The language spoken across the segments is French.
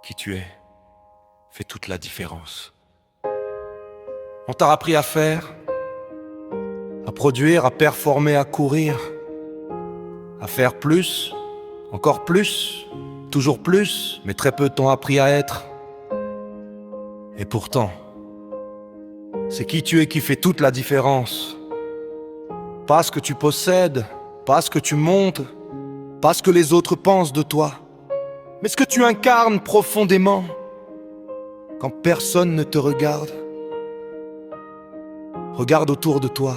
Qui tu es fait toute la différence. On t'a appris à faire, à produire, à performer, à courir, à faire plus, encore plus, toujours plus, mais très peu t'ont appris à être. Et pourtant, c'est qui tu es qui fait toute la différence. Pas ce que tu possèdes, pas ce que tu montres, pas ce que les autres pensent de toi, mais ce que tu incarnes profondément quand personne ne te regarde. Regarde autour de toi.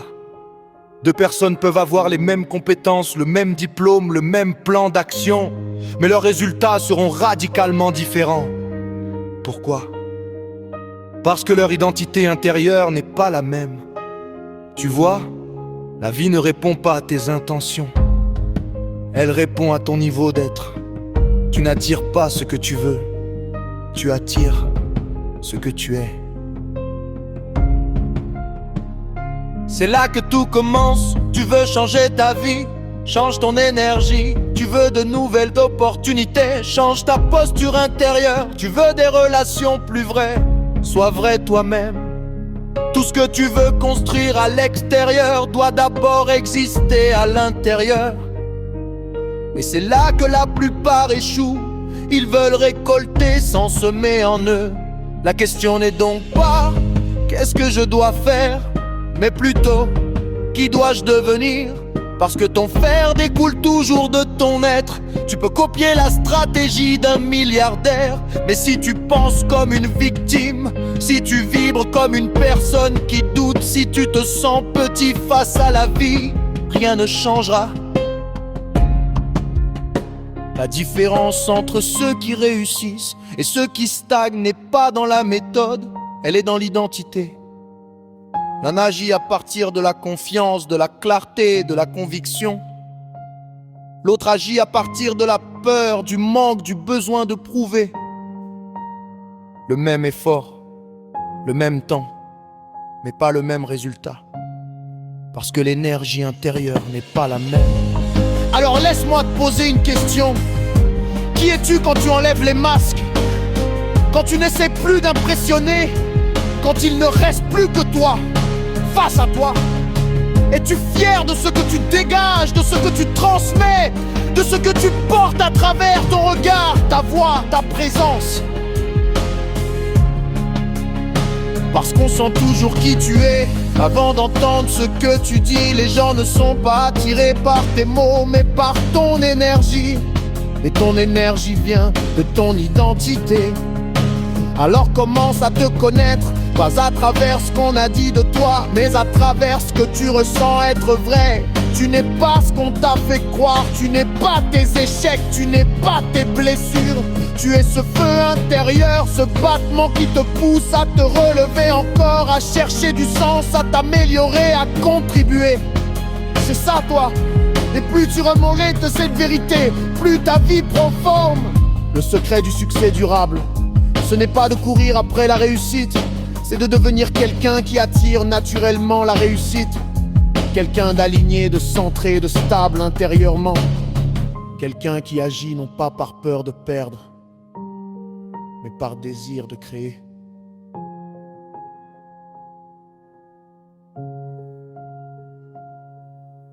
Deux personnes peuvent avoir les mêmes compétences, le même diplôme, le même plan d'action, mais leurs résultats seront radicalement différents. Pourquoi ? Parce que leur identité intérieure n'est pas la même. Tu vois, la vie ne répond pas à tes intentions. Elle répond à ton niveau d'être. Tu n'attires pas ce que tu veux. Tu attires ce que tu es. C'est là que tout commence. Tu veux changer ta vie, change ton énergie. Tu veux de nouvelles opportunités, change ta posture intérieure. Tu veux des relations plus vraies, sois vrai toi-même. Tout ce que tu veux construire à l'extérieur doit d'abord exister à l'intérieur. Et c'est là que la plupart échouent. Ils veulent récolter sans semer en eux. La question n'est donc pas qu'est-ce que je dois faire, mais plutôt qui dois-je devenir. Parce que ton faire découle toujours de ton être. Tu peux copier la stratégie d'un milliardaire, mais si tu penses comme une victime, si tu vibres comme une personne qui doute, si tu te sens petit face à la vie, rien ne changera. La différence entre ceux qui réussissent et ceux qui stagnent n'est pas dans la méthode, elle est dans l'identité. L'un agit à partir de la confiance, de la clarté, de la conviction. L'autre agit à partir de la peur, du manque, du besoin de prouver. Le même effort, le même temps, mais pas le même résultat. Parce que l'énergie intérieure n'est pas la même. Alors laisse-moi te poser une question. Qui es-tu quand tu enlèves les masques? Quand tu n'essaies plus d'impressionner? Quand il ne reste plus que toi face à toi? Es-tu fier de ce que tu dégages, de ce que tu transmets, de ce que tu portes à travers ton regard, ta voix, ta présence? Parce qu'on sent toujours qui tu es avant d'entendre ce que tu dis. Les gens ne sont pas attirés par tes mots, mais par ton énergie. Et ton énergie vient de ton identité. Alors commence à te connaître, pas à travers ce qu'on a dit de toi, mais à travers ce que tu ressens être vrai. Tu n'es pas ce qu'on t'a fait croire, tu n'es pas tes échecs, tu n'es pas tes blessures. Tu es ce feu intérieur, ce battement qui te pousse à te relever encore, à chercher du sens, à t'améliorer, à contribuer. C'est ça toi. Et plus tu remontes de cette vérité, plus ta vie prend forme. Le secret du succès durable, ce n'est pas de courir après la réussite, c'est de devenir quelqu'un qui attire naturellement la réussite. Quelqu'un d'aligné, de centré, de stable intérieurement. Quelqu'un qui agit non pas par peur de perdre, mais par désir de créer.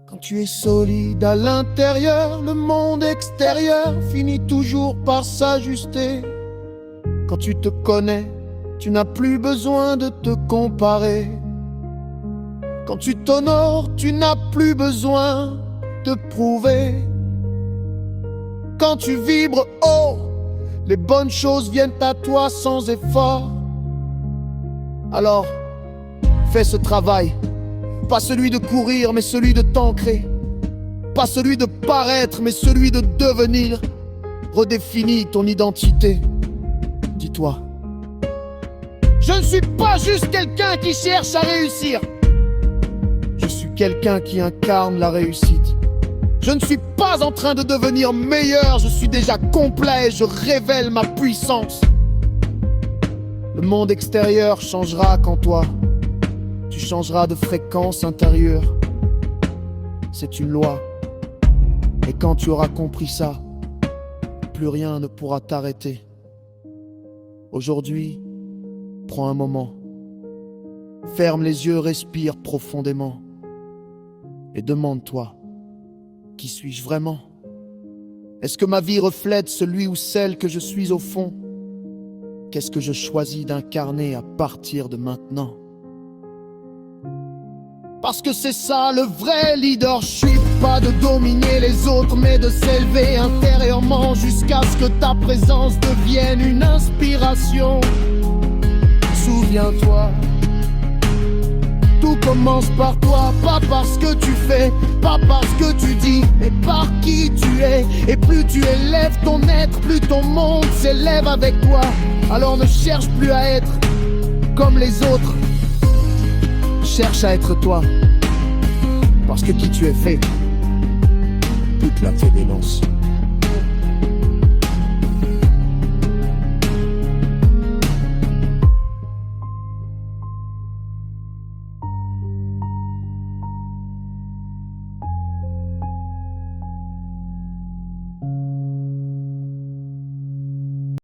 Quand tu es solide à l'intérieur, le monde extérieur finit toujours par s'ajuster. Quand tu te connais, tu n'as plus besoin de te comparer. Quand tu t'honores, tu n'as plus besoin de prouver. Quand tu vibres haut, les bonnes choses viennent à toi sans effort. Alors, fais ce travail, pas celui de courir, mais celui de t'ancrer. Pas celui de paraître, mais celui de devenir. Redéfinis ton identité. Dis-toi, je ne suis pas juste quelqu'un qui cherche à réussir. Je suis quelqu'un qui incarne la réussite. Je ne suis pas en train de devenir meilleur, je suis déjà complet et je révèle ma puissance. Le monde extérieur changera quand toi, tu changeras de fréquence intérieure. C'est une loi. Et quand tu auras compris ça, plus rien ne pourra t'arrêter. Aujourd'hui, prends un moment, ferme les yeux, respire profondément et demande-toi, qui suis-je vraiment? Est-ce que ma vie reflète celui ou celle que je suis au fond? Qu'est-ce que je choisis d'incarner à partir de maintenant? Parce que c'est ça le vrai leadership, pas de dominer les autres mais de s'élever intérieurement jusqu'à ce que ta présence devienne une inspiration. Souviens-toi, tout commence par toi, pas par ce que tu fais, pas par ce que tu dis, mais par qui tu es. Et plus tu élèves ton être, plus ton monde s'élève avec toi. Alors ne cherche plus à être comme les autres, cherche à être toi, parce que qui tu es fait, toute la fait dénonce.